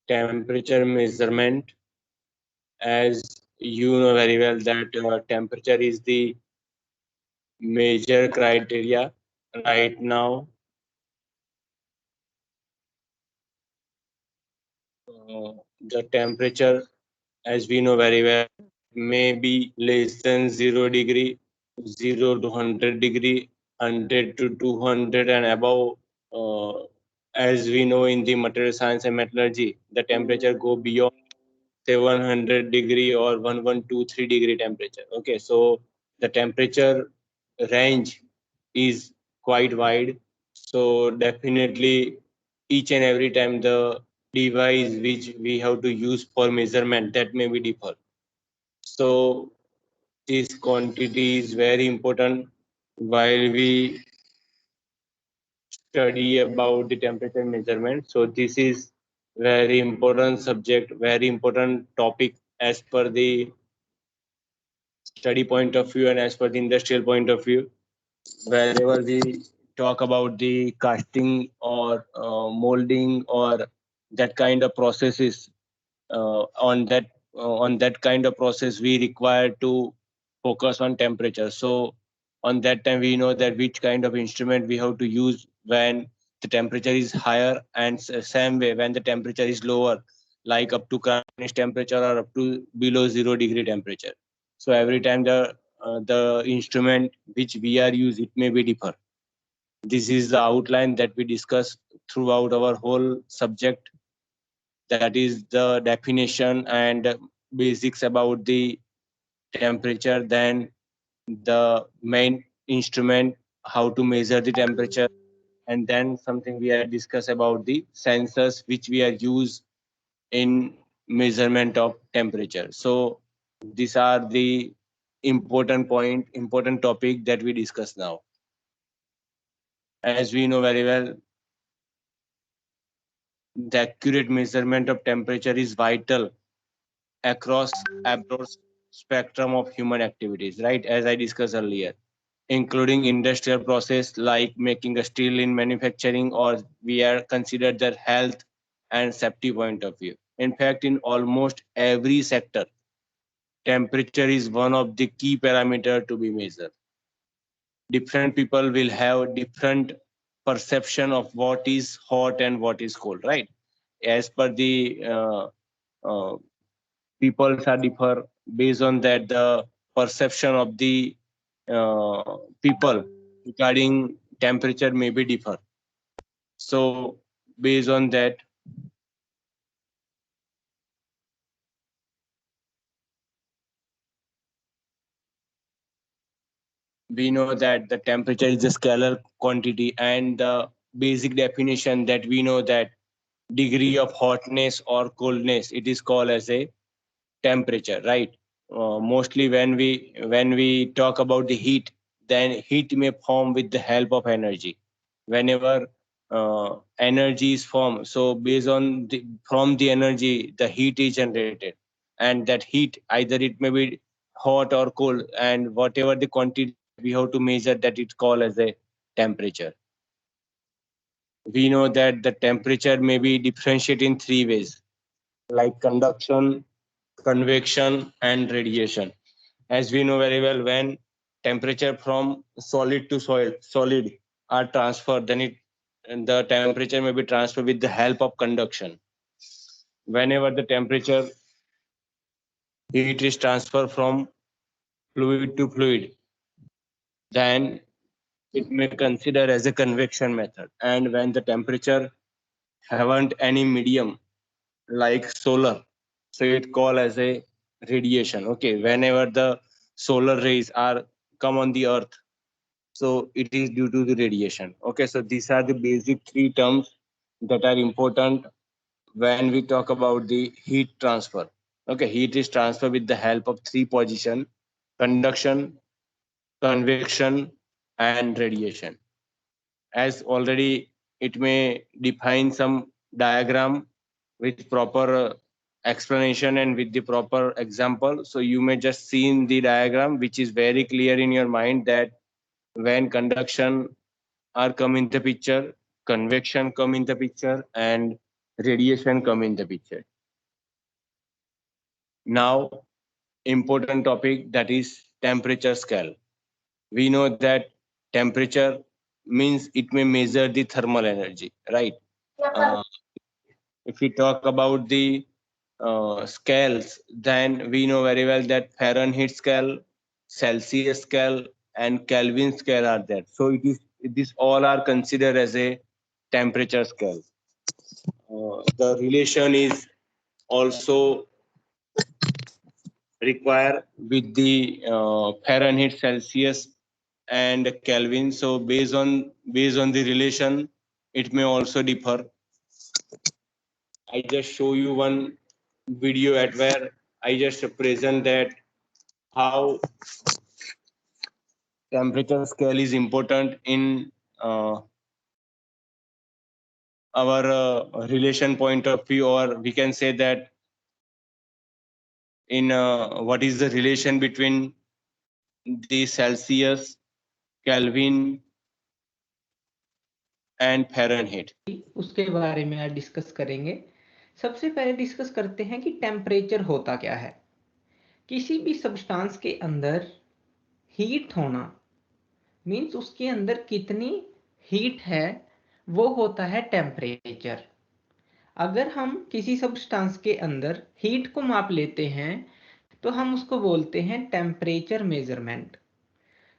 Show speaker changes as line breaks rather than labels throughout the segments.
temperature measurement. As you know very well that temperature is the major criteria right now. The temperature, as we know very well, may be less than 0 degree, 0 to 100 degree, 100 to 200 and above. Uh, as we know in the material science and metallurgy, the temperature go beyond 700 degree or 1123 degree temperature. Okay, so the temperature range is quite wide. So definitely each and every time the device which we have to use for measurement, that may be differ. So this quantity is very important while we study about the temperature measurement. So this is very important subject, very important topic as per the study point of view and as per the industrial point of view. Wherever we talk about the casting or molding or that kind of processes, on that kind of process we require to focus on temperature. So on that time we know that which kind of instrument we have to use when the temperature is higher, and same way when the temperature is lower, like up to cryogenic temperature or up to below 0 degree temperature. So every time the instrument which we are use, it may be differ. This is the outline that we discuss throughout our whole subject. That is the definition and basics about the temperature, then the main instrument, how to measure the temperature, and then something we are discuss about the sensors which we are use in measurement of temperature. So these are the important topic that we discuss now. As we know very well, the accurate measurement of temperature is vital across a broad spectrum of human activities, right? As I discussed earlier, including industrial process like making a steel in manufacturing, or we are considered the health and safety point of view. In fact, in almost every sector, temperature is one of the key parameter to be measured. Different people will have different perception of what is hot and what is cold, right? As per the uh, peoples are differ, based on that the perception of the people regarding temperature may be differ. So based on that, we know that the temperature is a scalar quantity, and the basic definition that we know that degree of hotness or coldness, it is called as a temperature, right? Mostly when we talk about the heat, then heat may form with the help of energy. Whenever energy is formed, so based on from the energy, the heat is generated, and that heat either it may be hot or cold, and whatever the quantity that we have to measure, that it's called as a temperature. We know that the temperature may be differentiated in three ways, like conduction, convection, and radiation. As we know very well, when temperature from solid to solid are transferred, then the temperature may be transferred with the help of conduction. Whenever the temperature heat is transferred from fluid to fluid, then it may consider as a convection method. And when the temperature haven't any medium like solar, so it called as a radiation. Okay, whenever the solar rays are come on the earth, so it is due to the radiation. Okay, so these are the basic three terms that are important when we talk about the heat transfer. Okay, heat is transferred with the help of three position: conduction, convection, and radiation. As already it may define some diagram with proper explanation and with the proper example. So you may just see in the diagram, which is very clear in your mind, that when conduction are come in the picture, convection come in the picture, and radiation come in the picture. Now, important topic, that is temperature scale. We know that temperature means it may measure the thermal energy, right? If we talk about the scales, then we know very well that Fahrenheit scale, Celsius scale, and Kelvin scale are there. So these all are considered as a temperature scale. The relation is also required with the Fahrenheit, Celsius, and Kelvin. So based on the relation, it may also differ. I just show you one video at where I just present that how temperature scale is important in our relation point of view, or we can say that in what is the relation between the Celsius, Kelvin and Fahrenheit.
उसके बारे में आज discuss करेंगे। सबसे पहले discuss करते हैं कि टेम्परेचर होता क्या है। किसी भी सब्सटेंस के अंदर हीट होना मींस उसके अंदर कितनी हीट है वो होता है टेम्परेचर। अगर हम किसी सब्सटेंस के अंदर हीट को माप लेते हैं तो हम उसको बोलते हैं टेम्परेचर मेजरमेंट।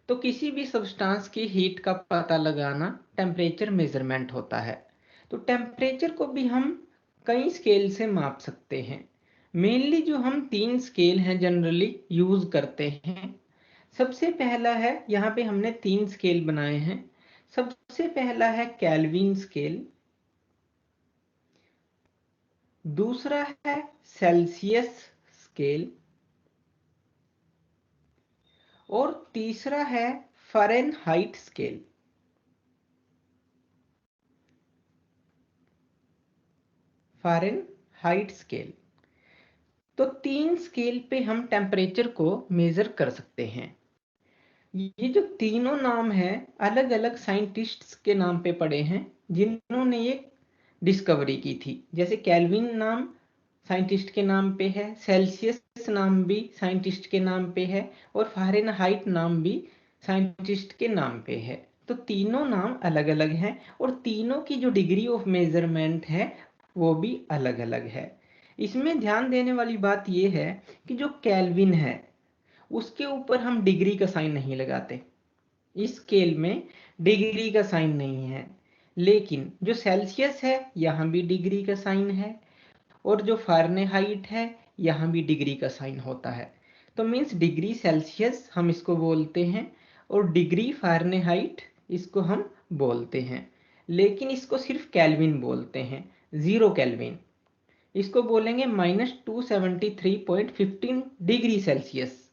तो किसी भी सब्सटेंस की हीट का पता लगाना टेम्परेचर मेजरमेंट होता है। तो टेम्परेचर को भी हम कई स्केल से माप सकते हैं। मेनली जो हम 3 स्केल हैं जनरली यूज करते हैं। सबसे पहला है, यहाँ पे हमने 3 स्केल बनाए हैं। सबसे पहला है केल्विन स्केल, दूसरा है सेल्सियस स्केल और तीसरा है फ़ारेनहाइट स्केल। Fahrenheit scale. तो 3 स्केल पे हम टेम्परेचर को मेजर कर सकते हैं। ये जो तीनों नाम हैं अलग अलग साइंटिस्ट्स के नाम पे पड़े हैं जिन्होंने ये डिस्कवरी की थी। जैसे केल्विन नाम साइंटिस्ट के नाम पे है, सेल्सियस नाम भी साइंटिस्ट के नाम पे है और फ़ारेनहाइट नाम भी साइंटिस्ट के नाम पे है। तो तीनों नाम अलग अलग हैं और तीनों की जो डिग्री ऑफ मेजरमेंट है वो भी अलग अलग है। इसमें ध्यान देने वाली बात यह है कि जो केल्विन है उसके ऊपर हम डिग्री का साइन नहीं लगाते। इस स्केल में डिग्री का साइन नहीं है, लेकिन जो सेल्सियस है यहाँ भी डिग्री का साइन है और जो फ़ारेनहाइट है यहाँ भी डिग्री का साइन होता है। तो मीन्स डिग्री सेल्सियस हम इसको बोलते हैं और डिग्री फ़ारेनहाइट इसको हम बोलते हैं, लेकिन इसको सिर्फ केल्विन बोलते हैं, 0 केल्विन। इसको बोलेंगे -273.15 डिग्री सेल्सियस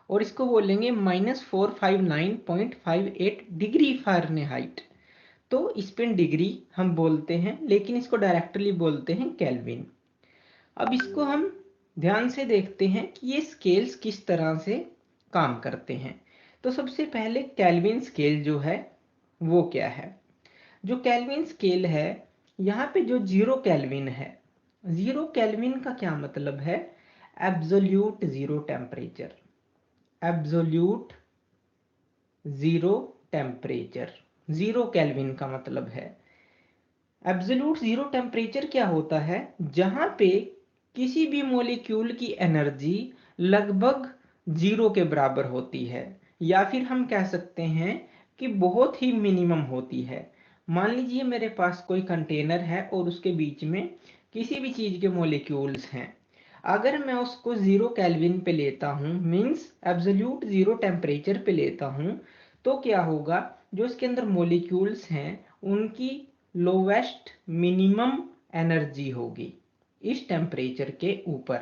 और इसको बोलेंगे -459.58 डिग्री फ़ारेनहाइट। तो इस पे डिग्री हम बोलते हैं, लेकिन इसको डायरेक्टली बोलते हैं केल्विन। अब इसको हम ध्यान से देखते हैं कि ये स्केल्स किस तरह से काम करते हैं। तो सबसे पहले केल्विन स्केल जो है वो क्या है। जो केल्विन स्केल है यहाँ पे जो 0 केल्विन है, 0 केल्विन का क्या मतलब है, absolute zero temperature. Absolute zero temperature, 0 kelvin का मतलब है। एब्सोल्यूट ज़ीरो टेम्परेचर क्या होता है, जहाँ पे किसी भी मॉलिक्यूल की एनर्जी लगभग 0 के बराबर होती है, या फिर हम कह सकते हैं कि बहुत ही मिनिमम होती है। मान लीजिए मेरे पास कोई कंटेनर है और उसके बीच में किसी भी चीज़ के मॉलिक्यूल्स हैं। अगर मैं उसको 0 केल्विन पे लेता हूँ मीन्स एब्सोल्यूट ज़ीरो टेम्परेचर पे लेता हूँ, तो क्या होगा, जो इसके अंदर मॉलिक्यूल्स हैं उनकी लोवेस्ट मिनिमम एनर्जी होगी इस टेम्परेचर के ऊपर।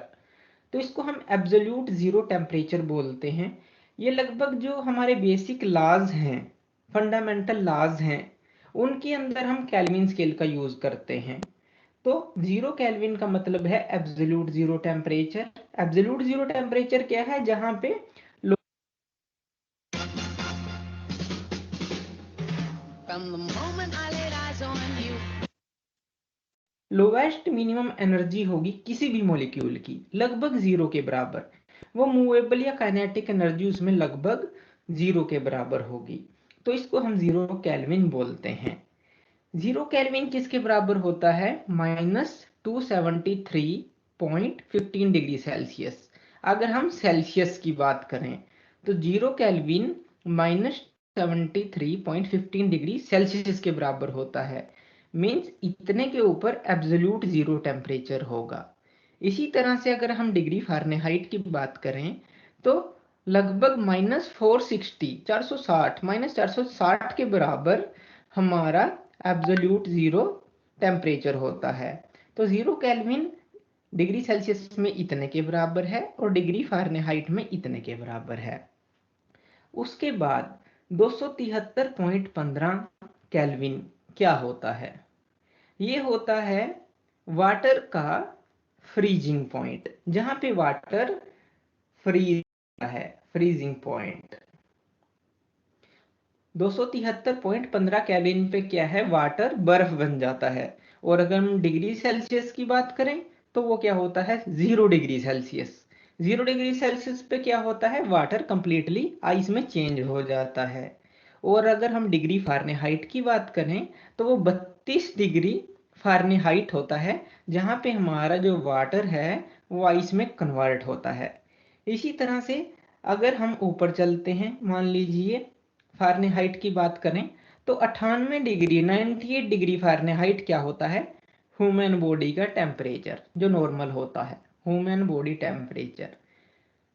तो इसको हम एब्सोल्यूट ज़ीरो टेम्परेचर बोलते हैं। ये लगभग जो हमारे बेसिक लॉज हैं, फंडामेंटल लॉज हैं, उनके अंदर हम केल्विन स्केल का यूज़ करते हैं। तो 0 केल्विन का मतलब है absolute zero temperature. Absolute zero temperature क्या है, जहाँ पे लोवेस्ट मिनिमम एनर्जी होगी किसी भी मॉलिक्यूल की लगभग 0 के बराबर, वो मूवेबल या काइनेटिक एनर्जी उसमें लगभग 0 के बराबर होगी, तो इसको हम 0 केल्विन बोलते हैं। 0 केल्विन किसके बराबर होता है? -273.15 डिग्री सेल्सियस। अगर हम सेल्सियस की बात करें तो 0 केल्विन -73.15 डिग्री सेल्सियस के बराबर होता है। मीन्स इतने के ऊपर एब्सोल्यूट 0 टेम्परेचर होगा। इसी तरह से अगर हम डिग्री फ़ारेनहाइट की बात करें तो लगभग -460 के बराबर हमारा एब्सोल्यूट 0 टेम्परेचर होता है। तो 0 केल्विन डिग्री सेल्सियस में इतने के बराबर है और डिग्री फ़ारेनहाइट में इतने के बराबर है। उसके बाद 273.15 केल्विन क्या होता है? ये होता है वाटर का फ्रीजिंग पॉइंट, जहां पे वाटर फ्रीज है, फ्रीजिंग पॉइंट। 273.15 केल्विन पे क्या है? वाटर बर्फ बन जाता है। और अगर हम डिग्री सेल्सियस की बात करें तो वो क्या होता है? 0 डिग्री सेल्सियस। 0 डिग्री सेल्सियस पे क्या होता है? वाटर कंप्लीटली आइस में चेंज हो जाता है। और अगर हम डिग्री फ़ारेनहाइट की बात करें तो वो 32 डिग्री फ़ारेनहाइट होता है, जहाँ पे हमारा जो वाटर है वो आइस में कन्वर्ट होता है। इसी तरह से अगर हम ऊपर चलते हैं, मान लीजिए फ़ारेनहाइट की बात करें तो 98 डिग्री 98 डिग्री फ़ारेनहाइट क्या होता है? ह्यूमन बॉडी का टेम्परेचर जो नॉर्मल होता है, ह्यूमन बॉडी टेम्परेचर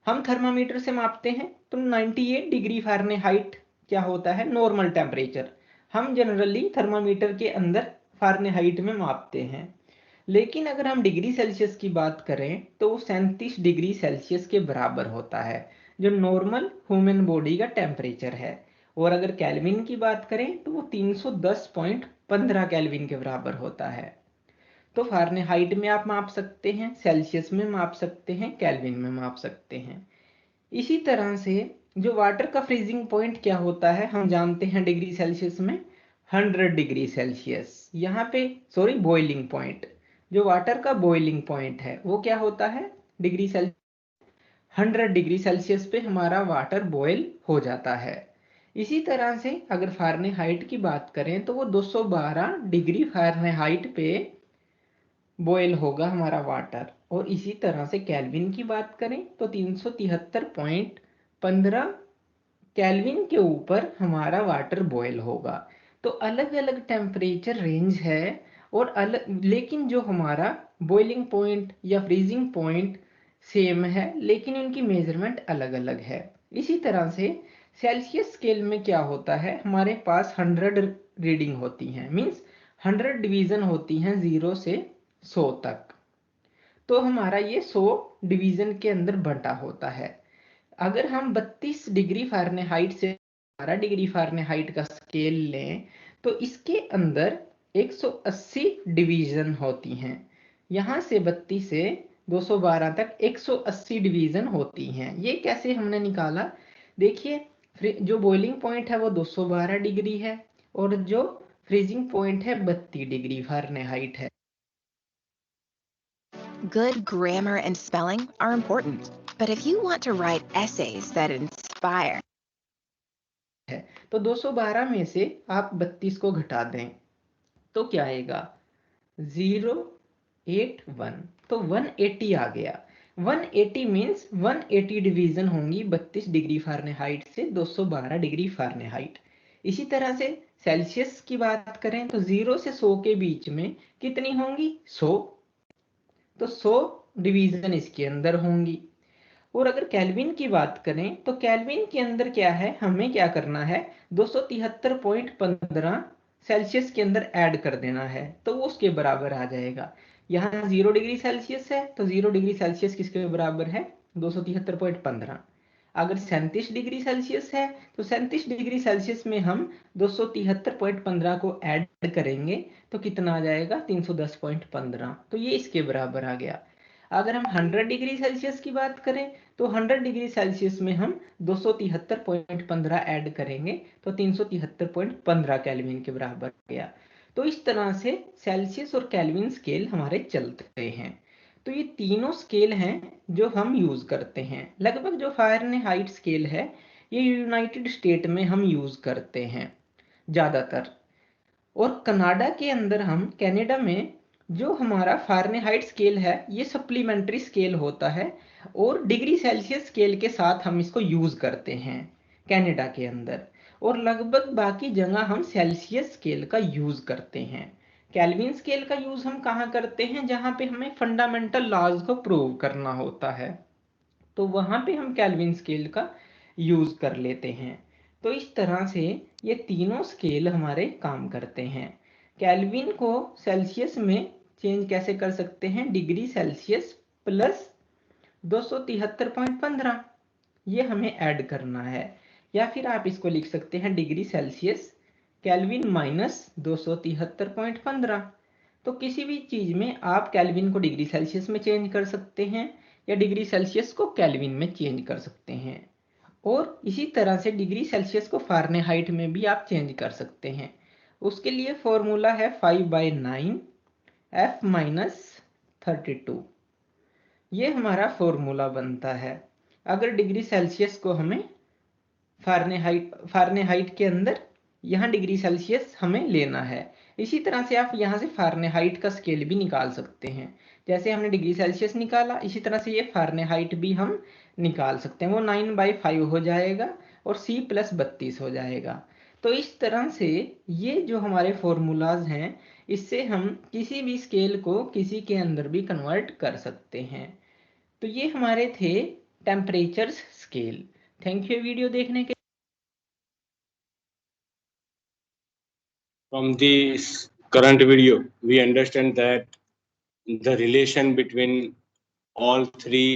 हम थर्मामीटर से मापते हैं तो 98 डिग्री फ़ारेनहाइट क्या होता है? Normal temperature. हम जनरली थर्मामीटर के अंदर फ़ारेनहाइट में मापते हैं। लेकिन अगर हम डिग्री सेल्सियस की बात करें तो वो 37 डिग्री सेल्सियस के बराबर होता है, जो नॉर्मल ह्यूमन बॉडी का टेम्परेचर है। और अगर केल्विन की बात करें तो वो 310.15 केल्विन के बराबर होता है। तो फ़ारेनहाइट में आप माप सकते हैं, सेल्सियस में माप सकते हैं, केल्विन में माप सकते हैं। इसी तरह से जो वाटर का फ्रीजिंग पॉइंट क्या होता है हम जानते हैं डिग्री सेल्सियस में 100 डिग्री सेल्सियस। यहाँ पे सॉरी बॉइलिंग पॉइंट, जो वाटर का बॉइलिंग पॉइंट है वो क्या होता है? डिग्री सेल्सियस 100 डिग्री सेल्सियस पे हमारा वाटर बॉयल हो जाता है। इसी तरह से अगर फ़ारेनहाइट की बात करें तो वो 212 डिग्री फ़ारेनहाइट पे बॉयल होगा हमारा वाटर। और इसी तरह से केल्विन की बात करें तो 373.15 केल्विन के ऊपर हमारा वाटर बॉयल होगा। तो अलग अलग टेम्परेचर रेंज है और अलग, लेकिन जो हमारा बॉइलिंग पॉइंट या फ्रीजिंग पॉइंट सेम है, लेकिन उनकी मेजरमेंट अलग अलग है। इसी तरह से सेल्सियस स्केल में क्या होता है? हमारे पास 100 रीडिंग होती हैं, मीन्स 100 डिवीजन होती हैं 0 से 100 तक। तो हमारा ये 100 डिवीजन के अंदर बंटा होता है। अगर हम 32 डिग्री फ़ारेनहाइट से 12 डिग्री फ़ारेनहाइट का स्केल लें तो इसके अंदर 180 डिवीजन होती हैं। यहाँ से 32 से 212 तक 180 डिवीजन होती हैं। ये कैसे हमने निकाला? देखिए जो बॉइलिंग पॉइंट है वो 212 डिग्री है और जो फ्रीजिंग पॉइंट है 32 डिग्री फ़ारेनहाइट है।
Good grammar and spelling are important, but if you want to write essays that inspire,
है तो 212 में से आप 32 को घटा दें तो क्या आएगा? 081, तो 180 आ गया। 180 मीन्स 180 डिवीजन होंगी 32 डिग्री फ़ारेनहाइट से 212 डिग्री फ़ारेनहाइट। इसी तरह से सेल्सियस की बात करें तो 0 से 100 के बीच में कितनी होंगी? 100, तो 100 डिवीजन इसके अंदर होंगी। और अगर केल्विन की बात करें तो केल्विन के अंदर क्या है? हमें क्या करना है? 273.15 सेल्सियस के अंदर ऐड कर देना है तो वो उसके बराबर आ जाएगा। यहाँ 0 डिग्री सेल्सियस है तो 0 डिग्री सेल्सियस किसके बराबर है? 273.15। अगर 37 डिग्री सेल्सियस है तो 37 डिग्री सेल्सियस में हम 273.15 को ऐड करेंगे तो कितना आ जाएगा? 310.15। तो ये इसके बराबर आ गया। अगर हम 100 डिग्री सेल्सियस की बात करें तो 100 डिग्री सेल्सियस में हम 273.15 ऐड करेंगे तो 373.15 केल्विन के बराबर गया। तो इस तरह से सेल्सियस और केल्विन स्केल हमारे चलते हैं। तो ये तीनों स्केल हैं जो हम यूज करते हैं। लगभग जो फ़ारेनहाइट स्केल है ये यूनाइटेड स्टेट में हम यूज करते हैं ज़्यादातर। और कनाडा के अंदर हम कनाडा में जो हमारा फ़ारेनहाइट स्केल है ये सप्लीमेंट्री स्केल होता है और डिग्री सेल्सियस स्केल के साथ हम इसको यूज करते हैं कनाडा के अंदर। और लगभग बाकी जगह हम सेल्सियस स्केल का यूज करते हैं। केल्विन स्केल का यूज हम कहाँ करते हैं, जहाँ पे हमें फंडामेंटल लॉज को प्रूव करना होता है, तो वहां पे हम केल्विन स्केल का यूज कर लेते हैं। तो इस तरह से ये तीनों स्केल हमारे काम करते हैं। केल्विन को सेल्सियस में चेंज कैसे कर सकते हैं, डिग्री सेल्सियस प्लस 273.15 ये हमें ऐड करना है। या फिर आप इसको लिख सकते हैं डिग्री सेल्सियस केल्विन माइनस 273.15। तो किसी भी चीज में आप केल्विन को डिग्री सेल्सियस में चेंज कर सकते हैं या डिग्री सेल्सियस को केल्विन में चेंज कर सकते हैं। और इसी तरह से डिग्री सेल्सियस को फ़ारेनहाइट में भी आप चेंज कर सकते हैं। उसके लिए फॉर्मूला है 5/9 F माइनस 32। ये हमारा फॉर्मूला बनता है अगर डिग्री सेल्सियस को हमें फ़ारेनहाइट के अंदर यहाँ डिग्री सेल्सियस हमें लेना है। इसी तरह से आप यहाँ से फ़ारेनहाइट का स्केल भी निकाल सकते हैं। जैसे हमने डिग्री सेल्सियस निकाला, इसी तरह से ये फ़ारेनहाइट भी हम निकाल सकते हैं। वो 9/5 हो जाएगा और C + 32 हो जाएगा। तो इस तरह से ये जो हमारे फॉर्मूलाज हैं इससे हम किसी भी स्केल को किसी के अंदर भी कन्वर्ट कर सकते हैं। तो ये हमारे थे temperature scale. Thank you video देखने के।
From this current video, we understand that the relation between all three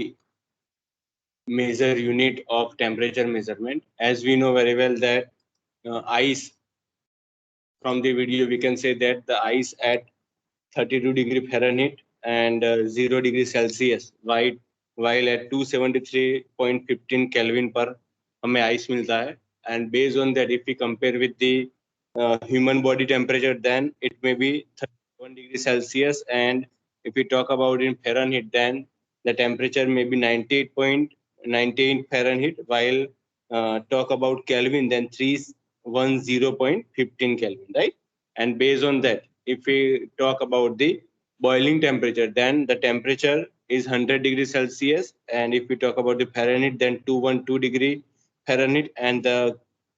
major unit of temperature measurement. As we know very well that ice, from the video we can say that the ice at 32 degree Fahrenheit and 0 degree Celsius, while at 273.15 Kelvin पर हमें ice मिलता है. And based on that, if we compare with the human body temperature, then it may be 31 degree Celsius. And if we talk about in Fahrenheit, then the temperature may be 98.98 Fahrenheit, while talk about Kelvin, then 310.15 Kelvin, right? And based on that, if we talk about the boiling temperature, then the temperature is 100 degrees Celsius. And if we talk about the Fahrenheit, then 212 degree Fahrenheit. And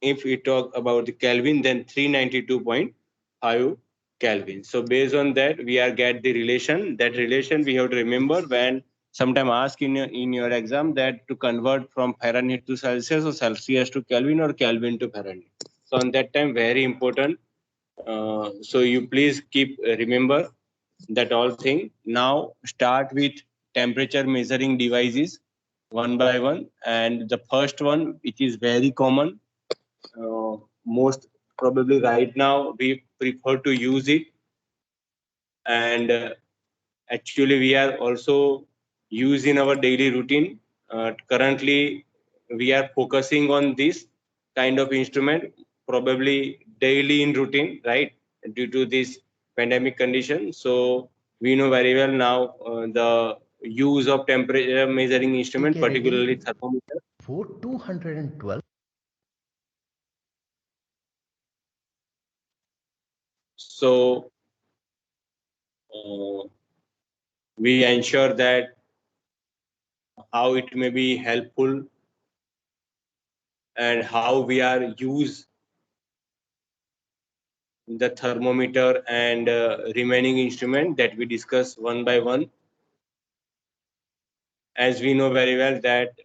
if we talk about the Kelvin, then 392.5 Kelvin. So based on that, we are get the relation. That relation we have to remember when sometime ask in your exam that to convert from Fahrenheit to Celsius or Celsius to Kelvin or Kelvin to Fahrenheit. So on that time, very important. So you please keep remember that all thing. Now start with temperature measuring devices one by one, and the first one, which is very common, most probably right now we prefer to use it, and actually we are also use in our daily routine. Currently we are focusing on this kind of instrument probably daily in routine, right, due to this pandemic condition. So we know very well now the use of temperature measuring instrument, particularly thermometer.
For 212.
So we ensure that how it may be helpful and how we are use the thermometer and remaining instrument that we discuss one by one. As we know very well that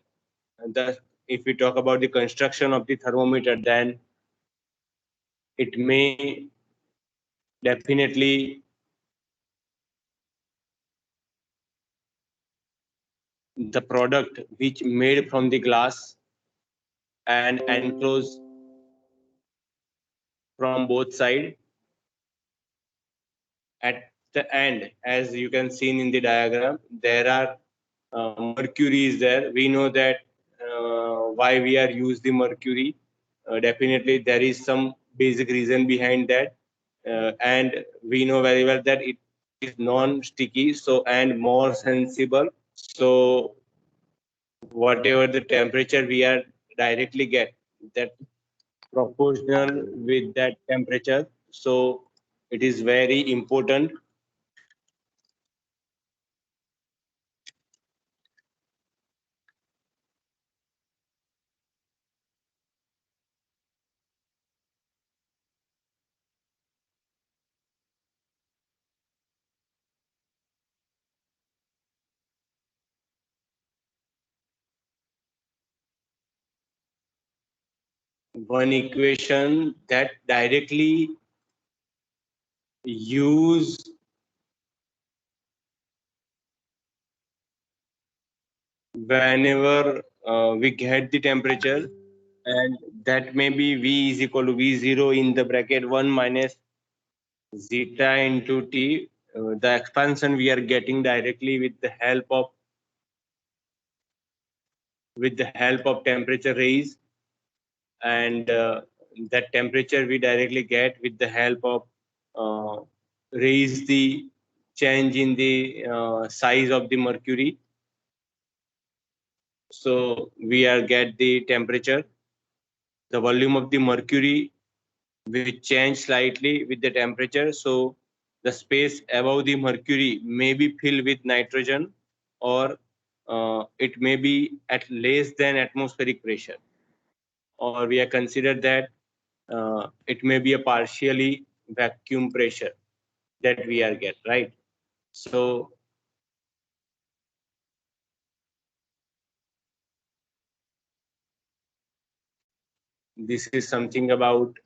if we talk about the construction of the thermometer, then it may definitely the product which made from the glass and enclosed from both sides. At the end, as you can see in the diagram, there are mercury is there. We know that why we are use the mercury. Definitely there is some basic reason behind that. and we know very well that it is non-sticky, so and more sensible. So whatever the temperature we are directly get, that proportional with that temperature. So it is very important. One equation that directly use whenever we get the temperature, and that may be V is equal to V0 in the bracket 1 minus zeta into T. The expansion we are getting directly with the help of temperature raise, and that temperature we directly get with the help of raise the change in the size of the mercury. So we are get the temperature, the volume of the mercury will change slightly with the temperature. So the space above the mercury may be filled with nitrogen, or it may be at less than atmospheric pressure, or we are considered that it may be a partially vacuum pressure that we are get, right? So this is something about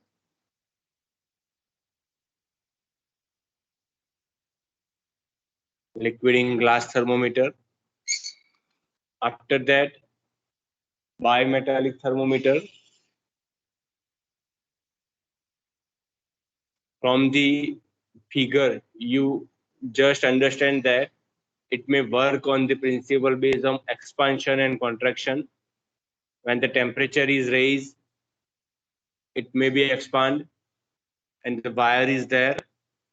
liquid in glass thermometer. After that, bimetallic thermometer. From the figure, you just understand that it may work on the principle based on expansion and contraction. When the temperature is raised, it may be expand, and the wire is there.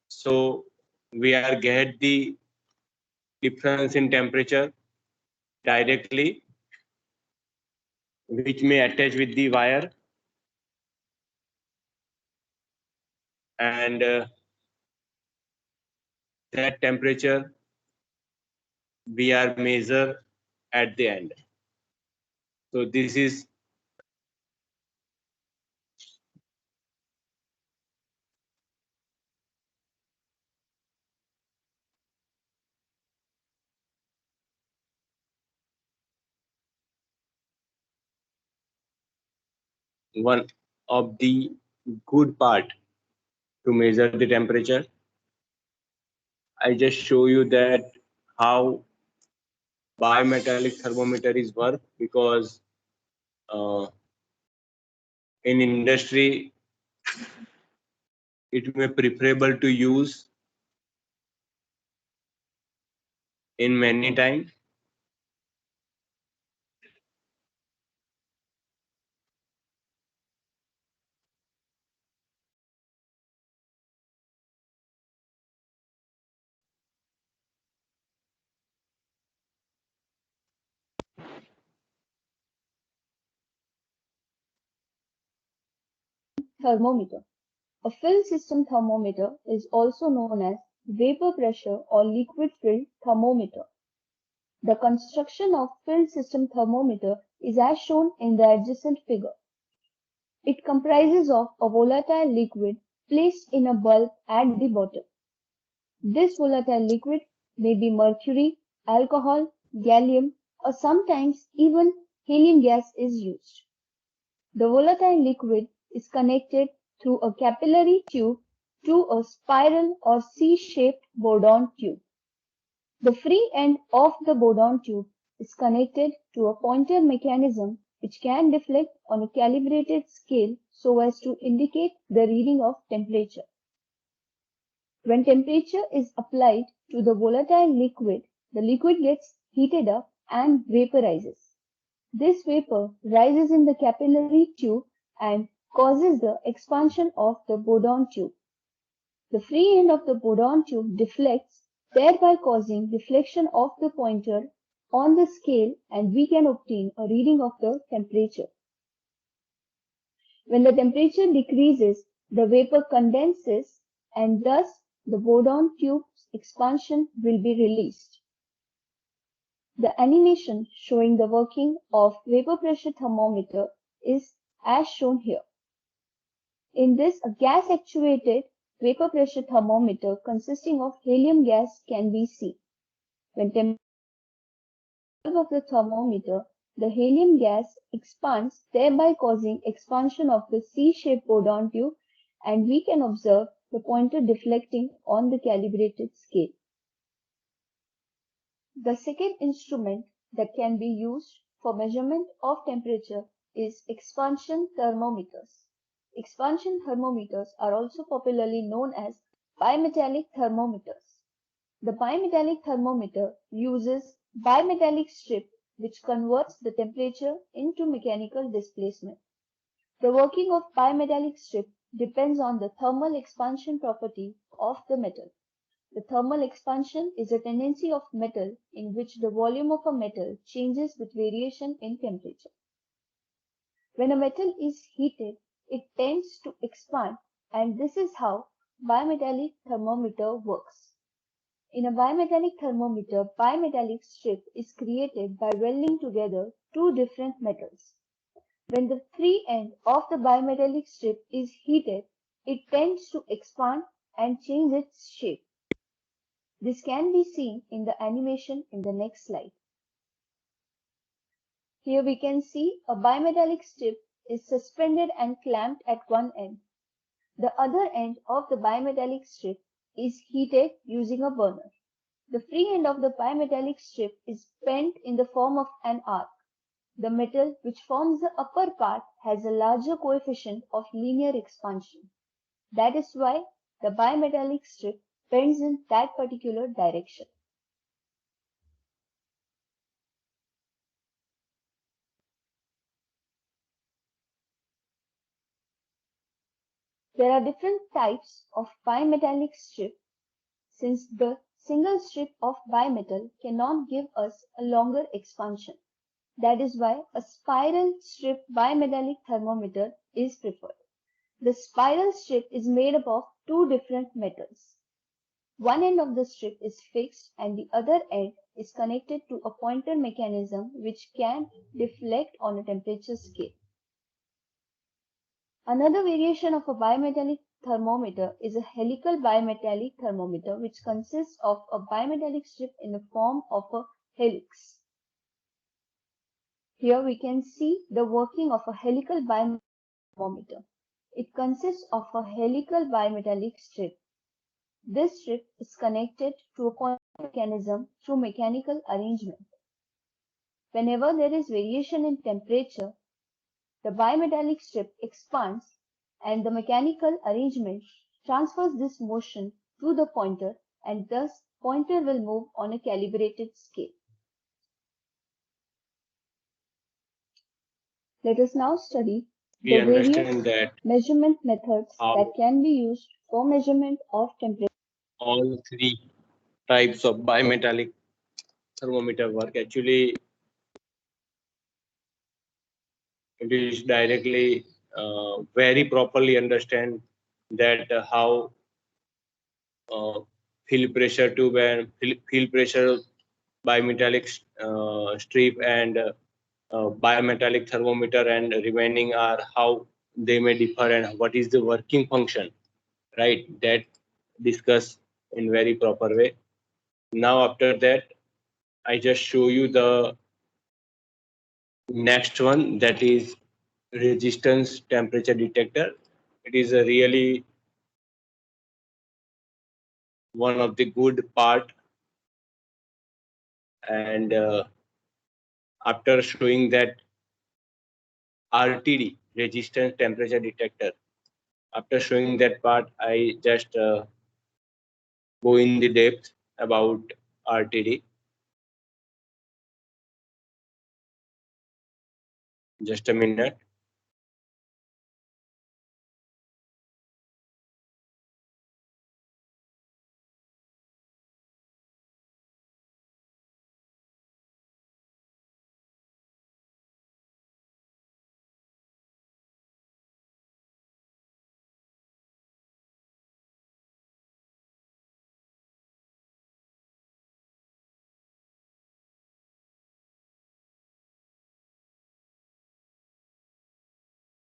So we are get the difference in temperature directly, which may attach with the wire, and that temperature we are measure at the end. So this is one of the good part to measure the temperature. I just show you that how bimetallic thermometer is work, because uh, in industry it may preferable to use in many time.
Thermometer. A fill system thermometer is also known as vapor pressure or liquid filled thermometer. The construction of fill system thermometer is as shown in the adjacent figure. It comprises of a volatile liquid placed in a bulb at the bottom. This volatile liquid may be mercury, alcohol, gallium, or sometimes even helium gas is used. The volatile liquid is connected through a capillary tube to a spiral or C-shaped Bourdon tube. The free end of the Bourdon tube is connected to a pointer mechanism which can deflect on a calibrated scale so as to indicate the reading of temperature. When temperature is applied to the volatile liquid, the liquid gets heated up and vaporizes. This vapor rises in the capillary tube and causes the expansion of the Bourdon tube. The free end of the Bourdon tube deflects, thereby causing deflection of the pointer on the scale, and we can obtain a reading of the temperature. When the temperature decreases, the vapor condenses and thus the Bourdon tube's expansion will be released. The animation showing the working of vapor pressure thermometer is as shown here. In this, a gas-actuated vapor pressure thermometer consisting of helium gas can be seen. When temperature of the thermometer, the helium gas expands, thereby causing expansion of the C-shaped Bourdon tube, and we can observe the pointer deflecting on the calibrated scale. The second instrument that can be used for measurement of temperature is expansion thermometers. Expansion thermometers are also popularly known as bimetallic thermometers. The bimetallic thermometer uses bimetallic strip which converts the temperature into mechanical displacement. The working of bimetallic strip depends on the thermal expansion property of the metal. The thermal expansion is a tendency of metal in which the volume of a metal changes with variation in temperature. When a metal is heated, it tends to expand, and this is how bimetallic thermometer works. In a bimetallic thermometer, bimetallic strip is created by welding together two different metals. When the free end of the bimetallic strip is heated, it tends to expand and change its shape. This can be seen in the animation in the next slide. Here we can see a bimetallic strip is suspended and clamped at one end. The other end of the bimetallic strip is heated using a burner. The free end of the bimetallic strip is bent in the form of an arc. The metal which forms the upper part has a larger coefficient of linear expansion. That is why the bimetallic strip bends in that particular direction. There are different types of bimetallic strip since the single strip of bimetal cannot give us a longer expansion. That is why a spiral strip bimetallic thermometer is preferred. The spiral strip is made up of two different metals. One end of the strip is fixed and the other end is connected to a pointer mechanism which can deflect on a temperature scale. Another variation of a bimetallic thermometer is a helical bimetallic thermometer which consists of a bimetallic strip in the form of a helix. Here we can see the working of a helical bimetallic thermometer. It consists of a helical bimetallic strip. This strip is connected to a pointer mechanism through mechanical arrangement. Whenever there is variation in temperature, the bimetallic strip expands and the mechanical arrangement transfers this motion to the pointer, and thus pointer will move on a calibrated scale. Let us now study
We
the various
understand that
measurement methods that can be used for measurement of temperature.
all three types of bimetallic thermometer work. Actually, it is directly very properly understand that how field pressure tube and field pressure bimetallic strip and bimetallic thermometer and remaining are how they may differ and what is the working function, right? That discuss in very proper way. Now after that, I just show you the next one, that is resistance temperature detector. It is a really one of the good part, and after showing that RTD, resistance temperature detector, after showing that part, I just go in the depth about RTD. Just a minute.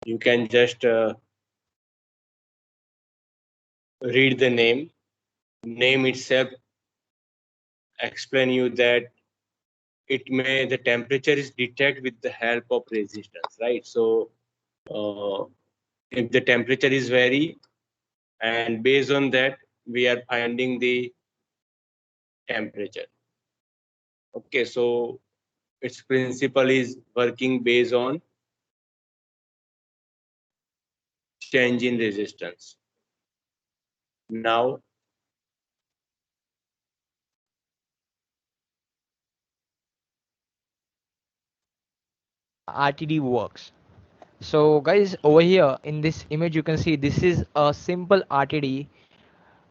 You can just read the name. Name itself explain you that the temperature is detected with the help of resistance, right? So if the temperature is vary, and based on that we are finding the temperature. Okay, so its principle is working based on change in resistance. Now
RTD works. So guys, over here in this image you can see this is a simple RTD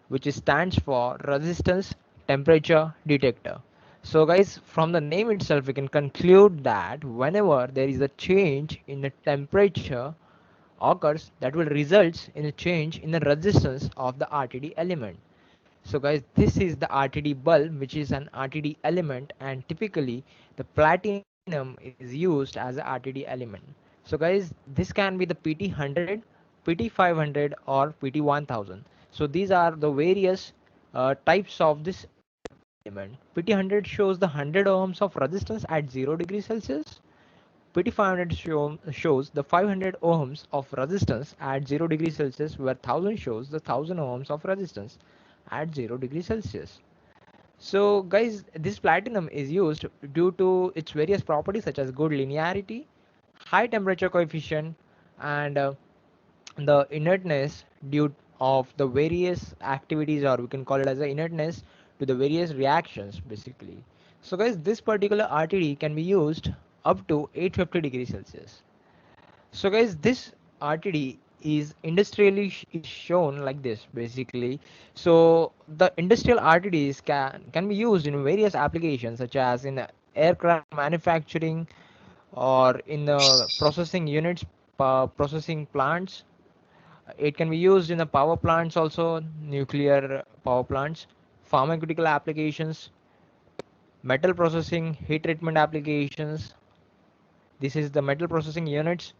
which stands for resistance temperature detector. So guys, from the name itself we can conclude that whenever there is a change in the temperature occurs, that will result in a change in the resistance of the RTD element. So guys, this is the RTD bulb, which is an RTD element, and typically the platinum is used as a RTD element. So guys, this can be the PT100, PT500 or PT1000. So these are the various types of this element. PT100 shows the 100 ohms of resistance at 0 degrees Celsius. PT500 shows the 500 ohms of resistance at 0 degrees Celsius, where 1000 shows the 1000 ohms of resistance at 0 degrees Celsius. So guys, this platinum is used due to its various properties such as good linearity, high temperature coefficient, and the inertness due of the various activities, or we can call it as the inertness to the various reactions basically. So guys, this particular RTD can be used up to 850 degrees Celsius. So guys, this RTD is industrially is shown like this basically. So the industrial RTDs can be used in various applications such as in aircraft manufacturing or in the processing units, processing plants. It can be used in the power plants also, nuclear power plants, pharmaceutical applications, metal processing, heat treatment applications. This is the metal processing units,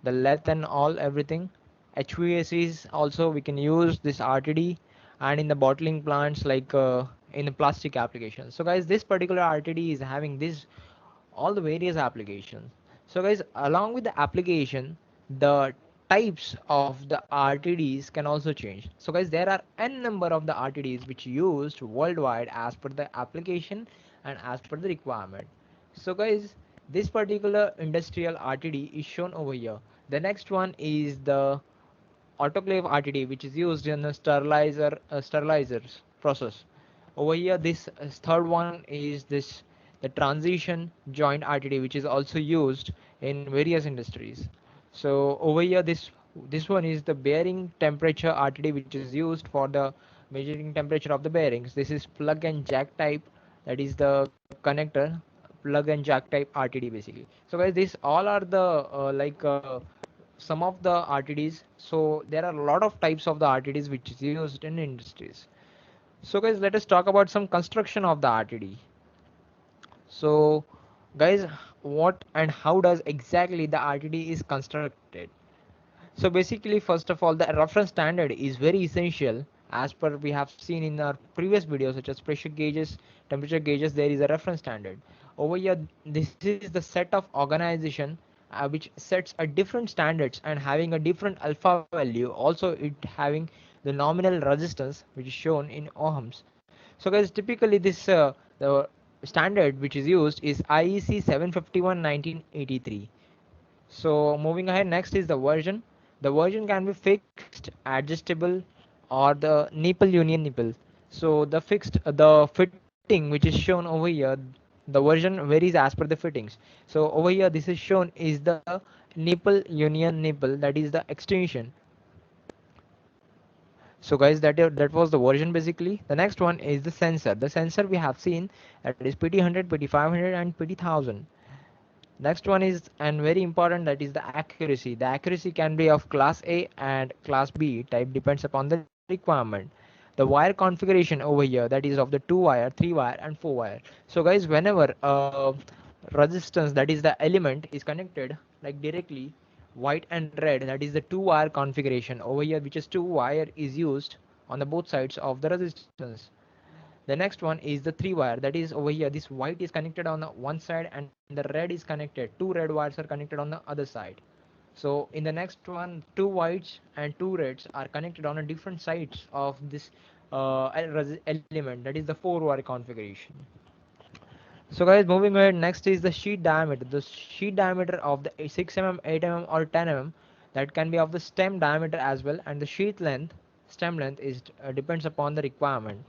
the lathe and all everything. HVACs also we can use this RTD, and in the bottling plants like in the plastic applications. So guys, this particular RTD is having this all the various applications. So guys, along with the application, the types of the RTDs can also change. So guys, there are n number of the RTDs which used worldwide as per the application and as per the requirement. So guys, this particular industrial RTD is shown over here. The next one is the autoclave RTD, which is used in the sterilizers process. Over here, this third one is this the transition joint RTD, which is also used in various industries. So over here, this one is the bearing temperature RTD, which is used for the measuring temperature of the bearings. This is plug and jack type, that is the connector plug and jack type RTD basically. So guys, these all are the some of the RTDs. So there are a lot of types of the RTDs which is used in industries. So guys, let us talk about some construction of the RTD. So guys, what and how does exactly the RTD is constructed? So basically, first of all, the reference standard is very essential. As per we have seen in our previous videos, such as pressure gauges, temperature gauges, there is a reference standard. Over here, this is the set of organization which sets a different standards and having a different alpha value. Also, it having the nominal resistance which is shown in ohms. So guys, typically the standard which is used is IEC 751 1983. So moving ahead, next is the version. The version can be fixed, adjustable, or the nipple union nipple. So the fitting which is shown over here, the version varies as per the fittings. So over here, this is shown is the nipple union nipple, that is the extension. So guys, that was the version basically. The next one is the sensor. The sensor we have seen, that is PT100, PT500, and PT1000. Next one is, and very important, that is the accuracy. The accuracy can be of class A and class B type, depends upon the requirement. The wire configuration over here, that is of the 2 wire, 3 wire, and 4 wire. So guys, whenever resistance, that is the element, is connected like directly white and red, that is the 2-wire configuration over here, which is 2 wire is used on the both sides of the resistance. The next one is the 3-wire, that is over here, this white is connected on the one side and the red is connected, 2 red wires are connected on the other side. So in the next one, 2 whites and 2 reds are connected on a different sides of this element, that is the 4-wire configuration. So guys, moving ahead, next is the sheet diameter. The sheet diameter of the 6 mm, 8 mm or 10 mm, that can be of the stem diameter as well, and the sheet length, stem length is depends upon the requirement,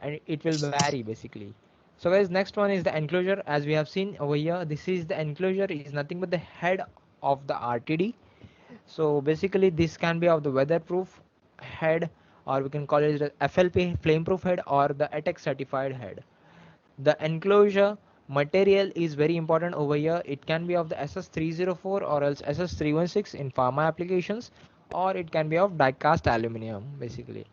and it will vary basically. So guys, next one is the enclosure. As we have seen over here, this is the enclosure is nothing but the head of the RTD. So basically this can be of the weatherproof head, or we can call it the FLP flameproof head or the ATEX certified head. The enclosure material is very important over here. It can be of the SS304 or else SS316 in pharma applications, or it can be of die cast aluminum basically.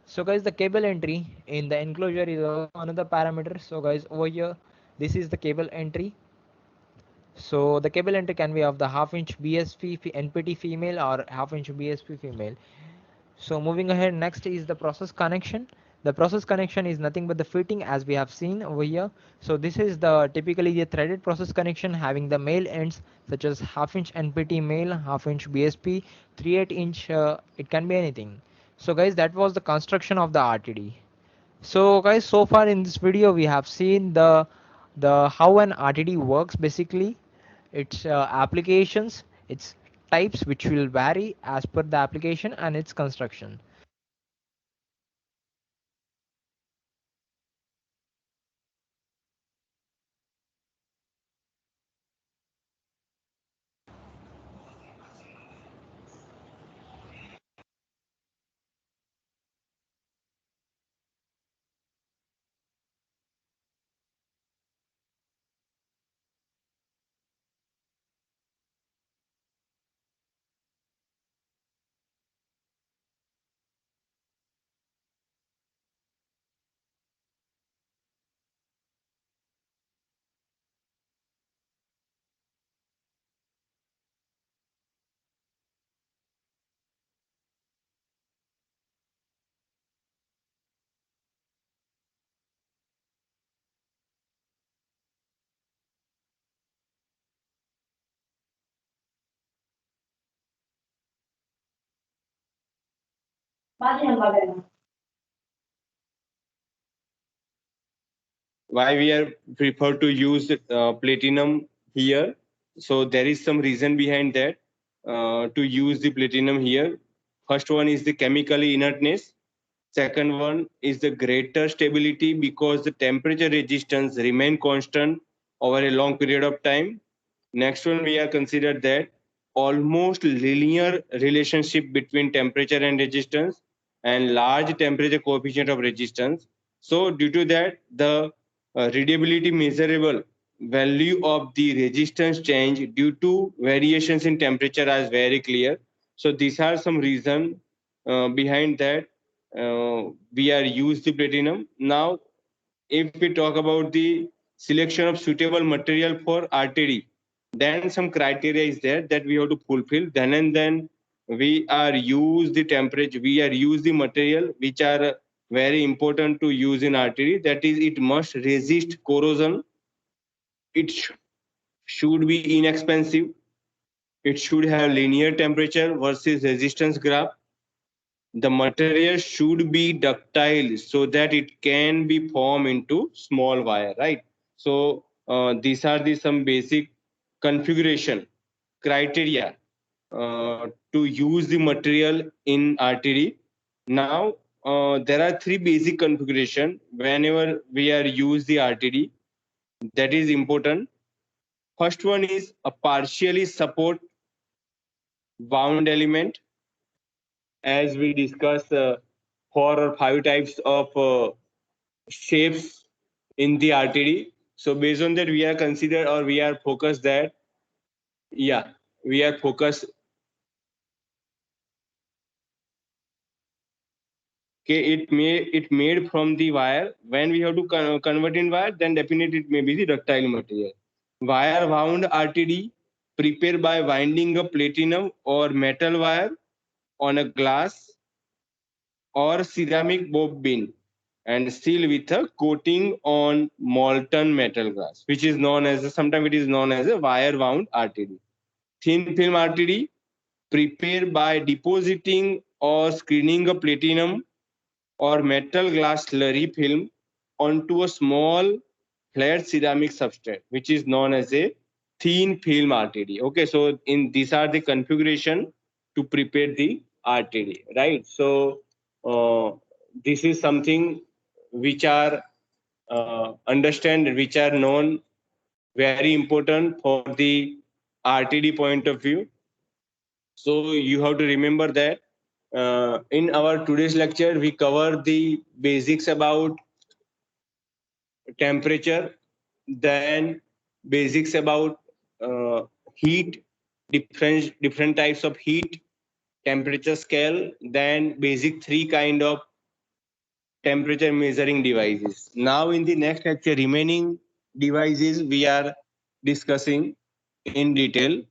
So guys, the cable entry in the enclosure is also another parameter. So guys, over here, this is the cable entry. So the cable entry can be of the half-inch BSP NPT female or half-inch BSP female. So moving ahead, next is the process connection. The process connection is nothing but the fitting, as we have seen over here. So this is the typically the threaded process connection having the male ends such as half-inch NPT male, half-inch BSP, 3/8 inch. It can be anything. So guys, that was the construction of the RTD. So guys, so far in this video we have seen the how an RTD works basically, its applications, its types which will vary as per the application, and its construction.
Why we are prefer to use platinum here? So there is some reason behind that to use the platinum here. First one is the chemical inertness. Second one is the greater stability because the temperature resistance remain constant over a long period of time. Next one, we are considered that almost linear relationship between temperature and resistance and large temperature coefficient of resistance. So due to that, the readability measurable value of the resistance change due to variations in temperature is very clear. So these are some reason behind that we are used the platinum. Now, if we talk about the selection of suitable material for RTD, then some criteria is there that we have to fulfill. Then and then we are use the temperature, we are use the material which are very important to use in RTD. That is, it must resist corrosion. It should be inexpensive. It should have linear temperature versus resistance graph. The material should be ductile so that it can be formed into small wire, right? So these are the some basic configuration criteria to use the material in RTD. Now there are three basic configuration whenever we are use the RTD, that is important. First one is a partially support wound element. As we discussed, 4 or 5 types of shapes in the RTD. So based on that, we are considered or we are focused that, yeah, we are focused. Okay, it made from the wire. When we have to convert in wire, then definitely it may be the ductile material. Wire wound RTD prepare by winding a platinum or metal wire on a glass or ceramic bobbin and seal with a coating on molten metal glass, which is known as, sometimes it is known as a wire wound RTD. Thin film RTD, prepare by depositing or screening a platinum or metal glass slurry film onto a small flat ceramic substrate, which is known as a thin film RTD. Okay, so these are the configuration to prepare the RTD, right? So this is something which are understand, which are known, very important for the RTD point of view. So you have to remember that in our today's lecture, we cover the basics about temperature, then basics about heat, different types of heat, temperature scale, then basic three kind of temperature measuring devices. Now in the next lecture, remaining devices we are discussing in detail.